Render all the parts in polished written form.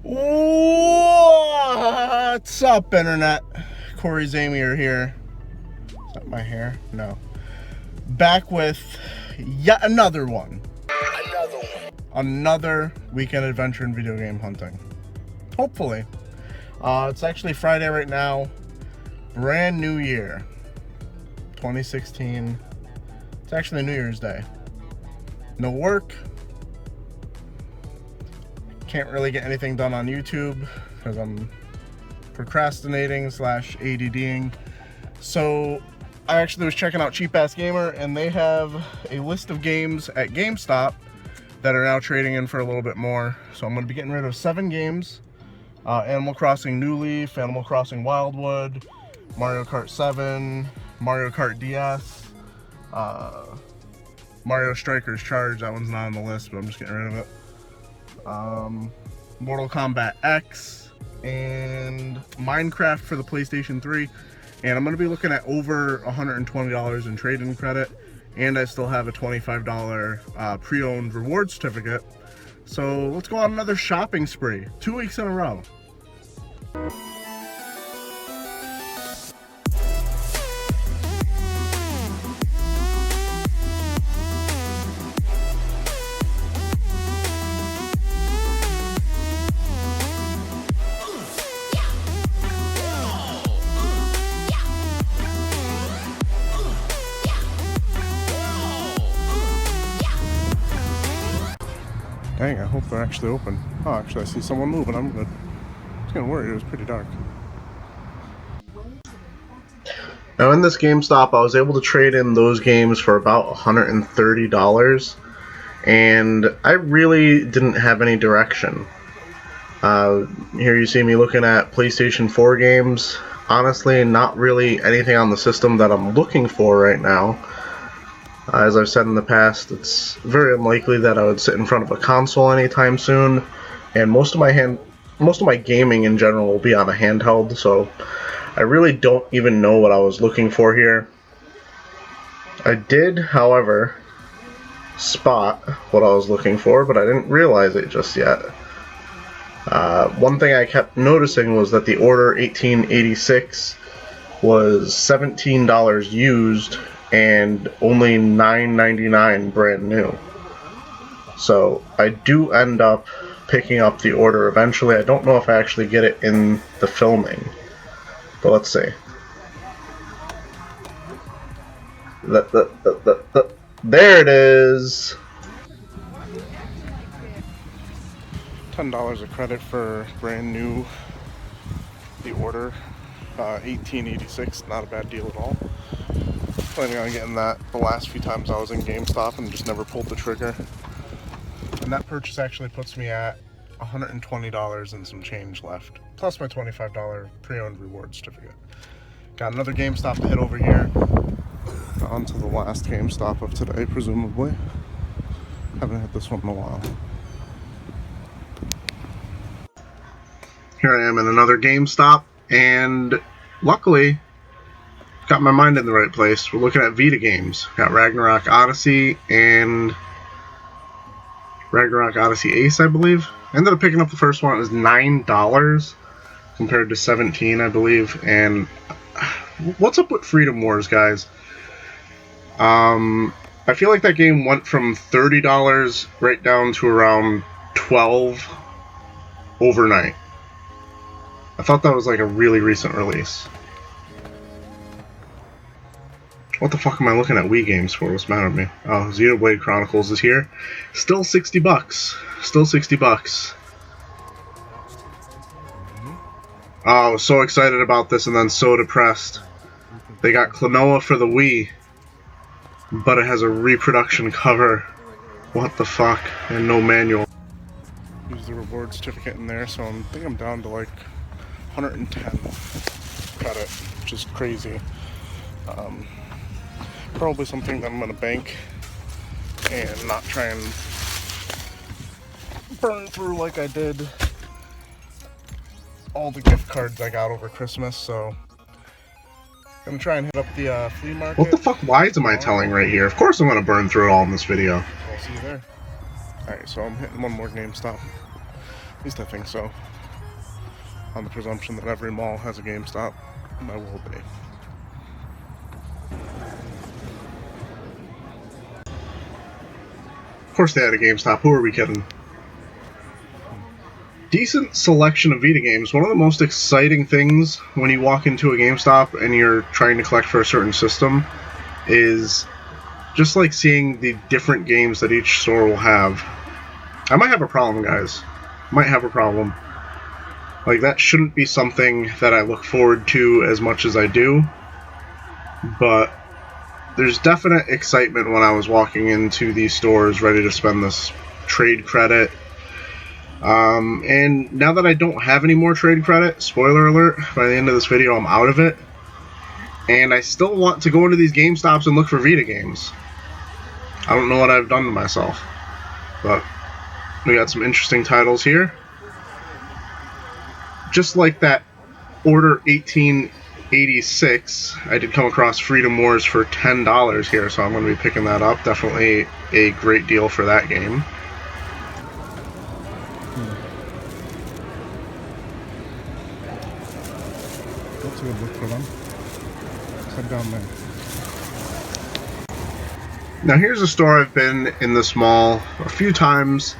What's up, internet? Corey Zamier here. Is that my hair? No. Back with yet another one. Another weekend adventure in video game hunting. Hopefully. It's actually Friday right now. Brand new year. 2016. It's actually New Year's Day. No work. Can't really get anything done on YouTube because I'm procrastinating / ADDing. So I actually was checking out Cheap Ass Gamer, and they have a list of games at GameStop that are now trading in for a little bit more. So I'm going to be getting rid of 7 games. Animal Crossing New Leaf, Animal Crossing Wildwood, Mario Kart 7, Mario Kart DS, Mario Strikers Charge. That one's not on the list, but I'm just getting rid of it. Mortal Kombat X, and Minecraft for the PlayStation 3. And I'm going to be looking at over $120 in trade-in credit, and I still have a $25 pre-owned reward certificate. So let's go on another shopping spree, 2 weeks in a row. Dang, I hope they're actually open. Oh, actually I see someone moving, I'm good. I was getting worried, it was pretty dark. Now in this GameStop, I was able to trade in those games for about $130, and I really didn't have any direction. Here you see me looking at PlayStation 4 games. Honestly, not really anything on the system that I'm looking for right now. As I've said in the past, it's very unlikely that I would sit in front of a console anytime soon, and most of my gaming in general will be on a handheld, so I really don't even know what I was looking for here. I did, however, spot what I was looking for, but I didn't realize it just yet. One thing I kept noticing was that the Order 1886 was $17 used and only $9.99 brand new. So I do end up picking up the Order eventually. I don't know if I actually get it in the filming, but let's see. There it is. $10 of credit for brand new the Order 1886. Not a bad deal at all. Planning on getting that the last few times I was in GameStop and just never pulled the trigger. And that purchase actually puts me at $120 and some change left, plus my $25 pre-owned reward certificate. Got another GameStop to hit over here. On to the last GameStop of today, presumably. Haven't hit this one in a while. Here I am in another GameStop, and luckily got my mind in the right place. We're looking at Vita games. Got Ragnarok Odyssey and Ragnarok Odyssey Ace, I believe. Ended up picking up the first one. It was $9 compared to $17, I believe. And what's up with Freedom Wars, guys? I feel like that game went from $30 right down to around $12 overnight. I thought that was like a really recent release. What the fuck am I looking at Wii games for? What's the matter with me? Oh, Xenoblade Chronicles is here. Still $60. Still $60. Oh, I was so excited about this and then so depressed. They got Klonoa for the Wii, but it has a reproduction cover. What the fuck? And no manual. Use the reward certificate in there, so I think I'm down to like 110 credit, which is crazy. Probably something that I'm going to bank and not try and burn through like I did all the gift cards I got over Christmas, so I'm going to try and hit up the flea market. What the fuck lies am I telling right here? Of course I'm going to burn through it all in this video. I'll see you there. Alright, so I'm hitting one more GameStop. At least I think so. On the presumption that every mall has a GameStop, and I will be. Of course they had a GameStop. Who are we kidding? Decent selection of Vita games. One of the most exciting things when you walk into a GameStop and you're trying to collect for a certain system is just like seeing the different games that each store will have. I might have a problem, guys. Might have a problem. Like, that shouldn't be something that I look forward to as much as I do, but there's definite excitement when I was walking into these stores ready to spend this trade credit. And now that I don't have any more trade credit, spoiler alert, by the end of this video I'm out of it, and I still want to go into these GameStops and look for Vita games. I don't know what I've done to myself, but we got some interesting titles here. Just like that Order 1886, I did come across Freedom Wars for $10 here, so I'm going to be picking that up. Definitely a great deal for that game. That's a good look for them. Head down there. Now here's a store I've been in this mall a few times.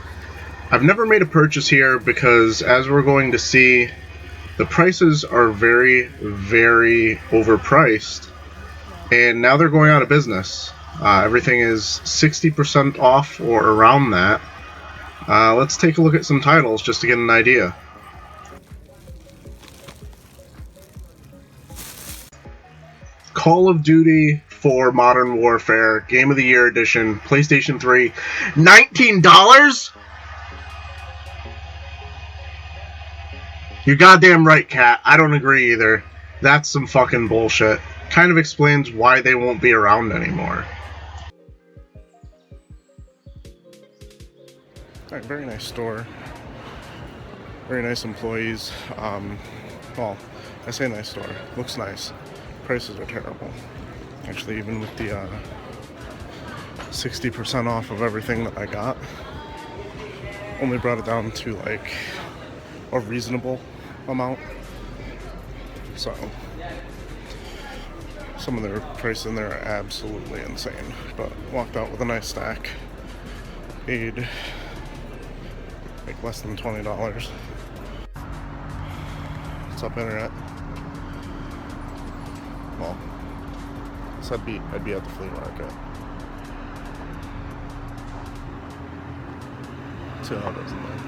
I've never made a purchase here because, as we're going to see, the prices are very, very overpriced, and now they're going out of business. Everything is 60% off or around that. Let's take a look at some titles just to get an idea. Call of Duty 4 Modern Warfare, Game of the Year Edition, PlayStation 3, $19?! You're goddamn right, Cat. I don't agree either. That's some fucking bullshit. Kind of explains why they won't be around anymore. Alright, very nice store. Very nice employees. Well, I say nice store. Looks nice. Prices are terrible. Actually, even with the 60% off of everything that I got, only brought it down to like a reasonable amount. So some of their prices in there are absolutely insane, but walked out with a nice stack. Paid like less than $20. What's up, internet? Well, so I'd be at the flea market. See how it is in there.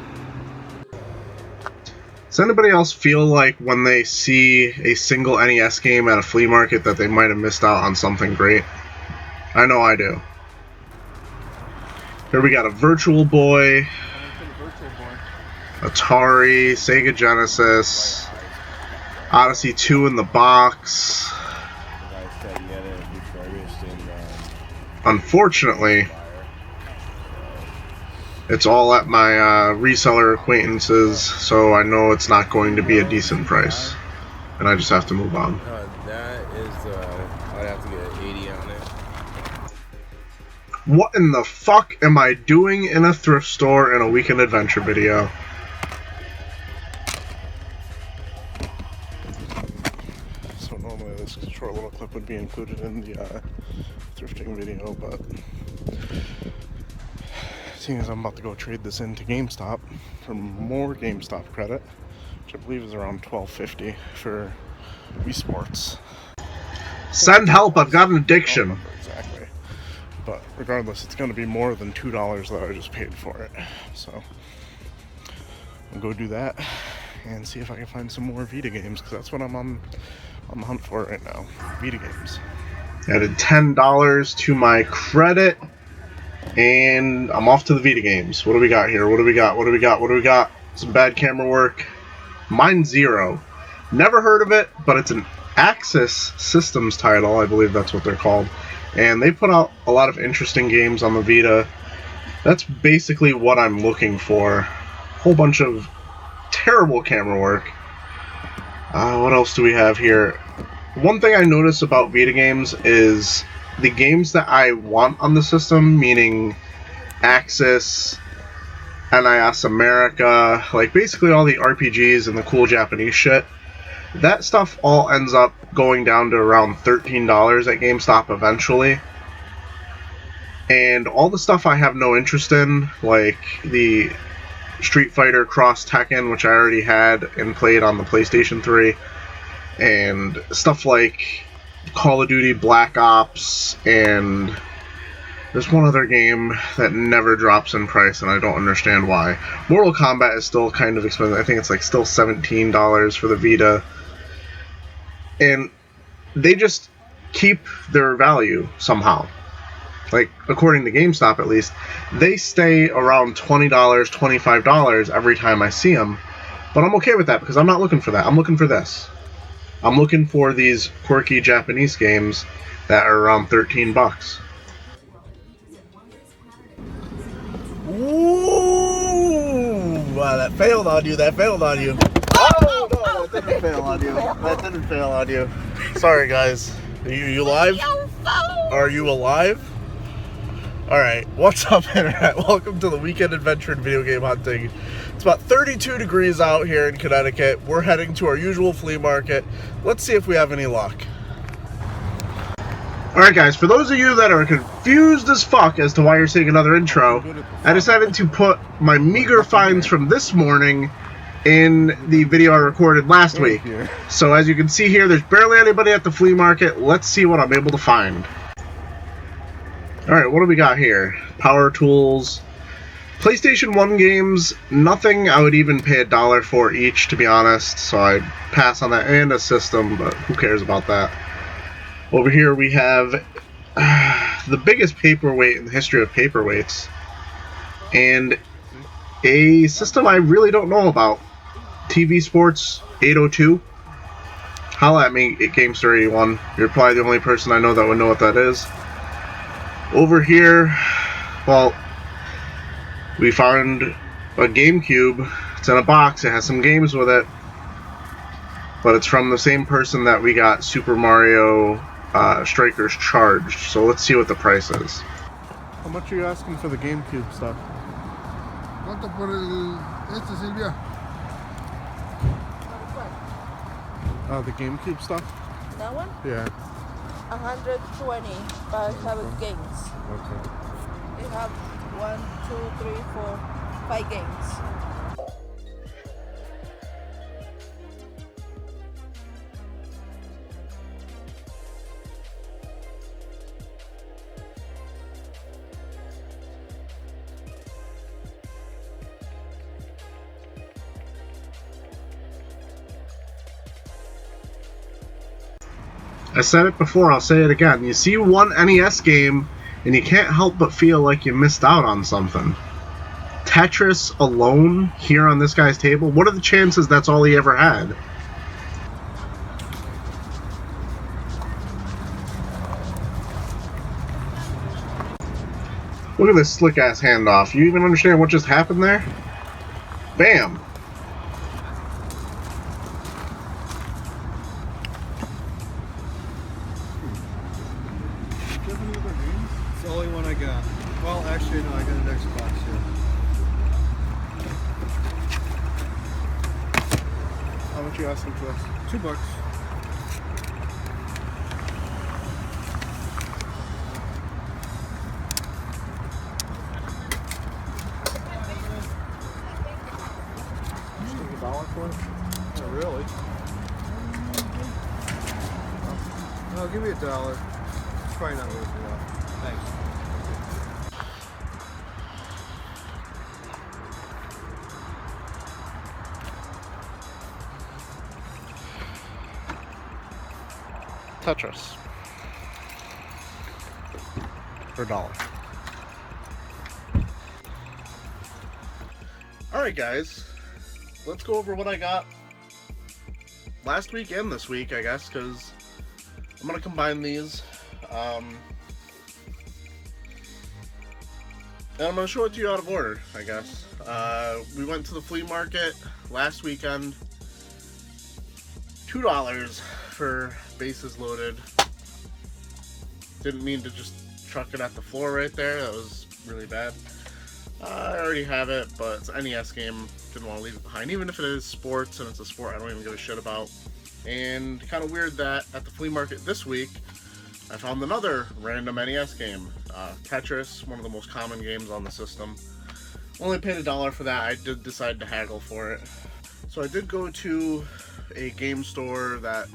Does anybody else feel like when they see a single NES game at a flea market that they might have missed out on something great? I know I do. Here we got a Virtual Boy, Atari, Sega Genesis, Odyssey 2 in the box. Unfortunately, it's all at my reseller acquaintances, so I know it's not going to be a decent price, and I just have to move on. That is, I'd have to get an 80 on it. What in the fuck am I doing in a thrift store in a weekend adventure video? So normally this short little clip would be included in the thrifting video, but seeing as I'm about to go trade this into GameStop for more GameStop credit, which I believe is around $12.50 for Wii Sports. Send help, I've got an addiction. Exactly. But regardless, it's going to be more than $2 that I just paid for it. So I'll go do that and see if I can find some more Vita games, because that's what I'm on the hunt for right now. Vita games. Added $10 to my credit. And I'm off to the Vita games. What do we got here? What do we got? What do we got? What do we got? Some bad camera work. Mine Zero. Never heard of it, but it's an Axis Systems title. I believe that's what they're called. And they put out a lot of interesting games on the Vita. That's basically what I'm looking for. Whole bunch of terrible camera work. What else do we have here? One thing I notice about Vita games is the games that I want on the system, meaning Axis, NIS America, like basically all the RPGs and the cool Japanese shit. That stuff all ends up going down to around $13 at GameStop eventually. And all the stuff I have no interest in, like the Street Fighter Cross Tekken, which I already had and played on the PlayStation 3, and stuff like Call of Duty Black Ops, and there's one other game that never drops in price, and I don't understand why. Mortal Kombat is still kind of expensive. I think it's like still $17 for the Vita. And they just keep their value somehow. Like, according to GameStop at least, they stay around $20, $25 every time I see them. But I'm okay with that because I'm not looking for that. I'm looking for this. I'm looking for these quirky Japanese games that are around 13 bucks. Ooh! Wow, that failed on you. That failed on you. Oh, no, that didn't fail on you. That didn't fail on you. Sorry, guys. Are you live? Are you alive? Alright, what's up, Internet? Welcome to the Weekend Adventure in Video Game Hunting. It's about 32 degrees out here in Connecticut. We're heading to our usual flea market. Let's see if we have any luck. Alright guys, for those of you that are confused as fuck as to why you're seeing another intro, I decided to put my meager finds from this morning in the video I recorded last week. So as you can see here, there's barely anybody at the flea market. Let's see what I'm able to find. Alright, what do we got here? Power tools. PlayStation 1 games, nothing I would even pay $1 for each, to be honest, so I'd pass on that, and a system, but who cares about that. Over here we have the biggest paperweight in the history of paperweights, and a system I really don't know about. TV Sports 802. Holla at me at Gamester81. You're probably the only person I know that would know what that is. Over here, well, we found a GameCube. It's in a box. It has some games with it. But it's from the same person that we got Super Mario Strikers Charged. So let's see what the price is. How much are you asking for the GameCube stuff? ¿Cuánto por el Silvia? The GameCube stuff? That one? Yeah. 120, but I have games. Okay. You have 1, 2, 3, 4, 5 games. I said it before, I'll say it again. You see one NES game, and you can't help but feel like you missed out on something. Tetris alone here on this guy's table? What are the chances that's all he ever had? Look at this slick-ass handoff. You even understand what just happened there? Bam! It's the only one I got. Well, actually, no, I got an Xbox here. How much are you asking for this? $2. $1 for it? Not really. No, give me $1. It's probably not worth it though. Thanks. Tetris. For $1. Alright guys, let's go over what I got last week and this week, I guess, because I'm going to combine these. And I'm going to show it to you out of order, I guess. We went to the flea market last weekend. $2 for bases loaded. Didn't mean to just chuck it at the floor right there. That was really bad. I already have it, but it's an NES game. Didn't want to leave it behind, even if it is sports and it's a sport I don't even give a shit about. And kind of weird that at the flea market this week, I found another random NES game, Tetris, one of the most common games on the system. Only paid $1 for that. I did decide to haggle for it. So I did go to a game store that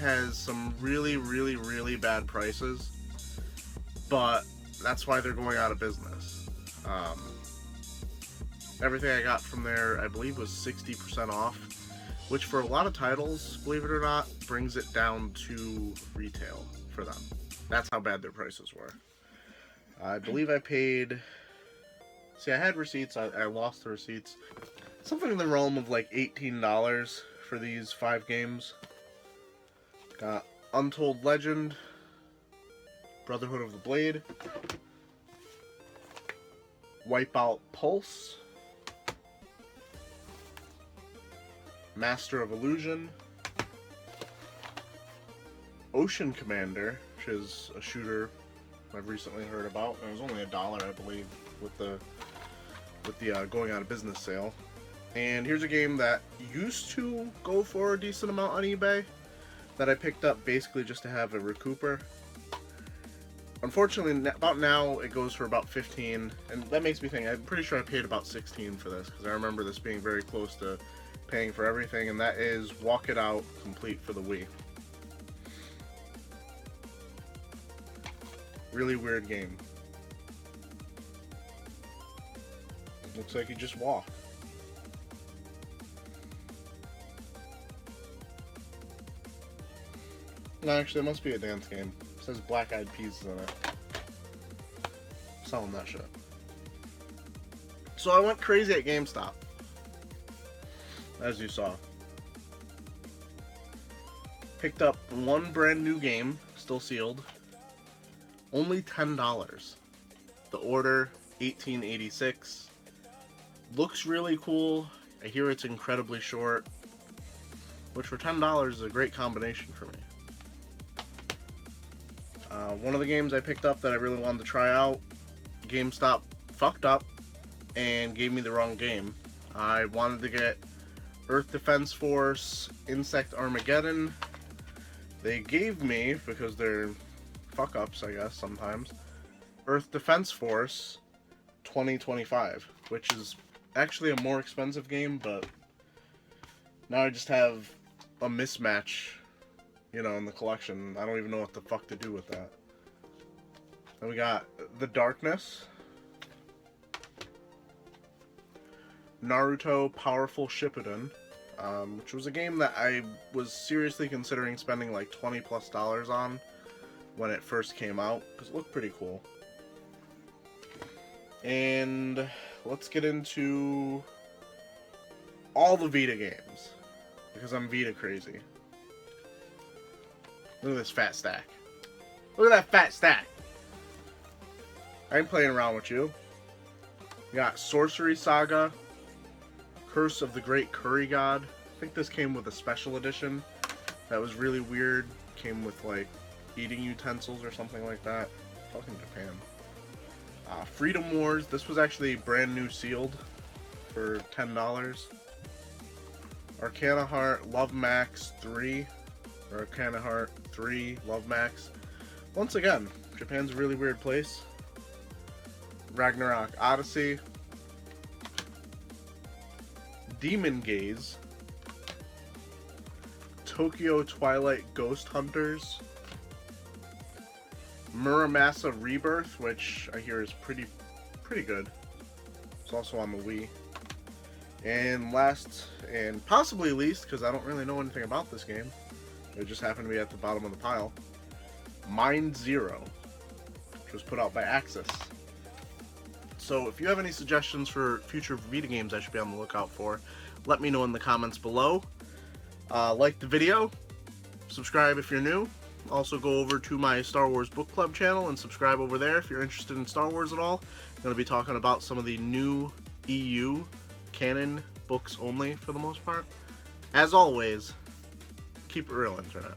has some really, really, really bad prices, but that's why they're going out of business. Everything I got from there, I believe, was 60% off, which for a lot of titles, believe it or not, brings it down to retail for them. That's how bad their prices were. I believe I paid... See, I had receipts. I lost the receipts. Something in the realm of like $18 for these 5 games. Got Untold Legend, Brotherhood of the Blade, Wipeout Pulse, Master of Illusion, Ocean Commander, which is a shooter I've recently heard about. It was only $1, I believe, with the going out of business sale. And here's a game that used to go for a decent amount on eBay that I picked up basically just to have a recouper. Unfortunately, about now it goes for about 15, and that makes me think, I'm pretty sure I paid about 16 for this, because I remember this being very close to paying for everything, and that is Walk It Out Complete for the Wii. Really weird game. Looks like you just walk. No, actually, it must be a dance game. It says Black Eyed Peas in it. Selling that shit. So I went crazy at GameStop, as you saw. Picked up one brand new game, still sealed. Only $10. The Order 1886. Looks really cool. I hear it's incredibly short, which for $10 is a great combination for me. One of the games I picked up that I really wanted to try out, GameStop fucked up and gave me the wrong game. I wanted to get Earth Defense Force Insect Armageddon. They gave me, because they're fuck-ups I guess sometimes, Earth Defense Force 2025, which is actually a more expensive game, but now I just have a mismatch, you know, in the collection. I don't even know what the fuck to do with that. Then we got The Darkness, Naruto Powerful Shippuden, which was a game that I was seriously considering spending like $20+ on when it first came out, because it looked pretty cool. And let's get into all the Vita games, because I'm Vita crazy. Look at this fat stack. Look at that fat stack. I ain't playing around with you. We got Sorcery Saga, Curse of the Great Curry God. I think this came with a special edition that was really weird. Came with like eating utensils or something like that. Fucking Japan. Freedom Wars. This was actually brand new sealed for $10. Arcana Heart Love Max 3. Or Arcana Heart 3 Love Max. Once again, Japan's a really weird place. Ragnarok Odyssey. Demon Gaze. Tokyo Twilight Ghost Hunters. Muramasa Rebirth, which I hear is pretty good. It's also on the Wii. And last, and possibly least, because I don't really know anything about this game, it just happened to be at the bottom of the pile, Mind Zero, which was put out by Axis. So if you have any suggestions for future Vita games I should be on the lookout for, let me know in the comments below. Like the video, subscribe if you're new. Also go over to my Star Wars Book Club channel and subscribe over there if you're interested in Star Wars at all. I'm going to be talking about some of the new EU canon books only for the most part. As always, keep it real, Internet.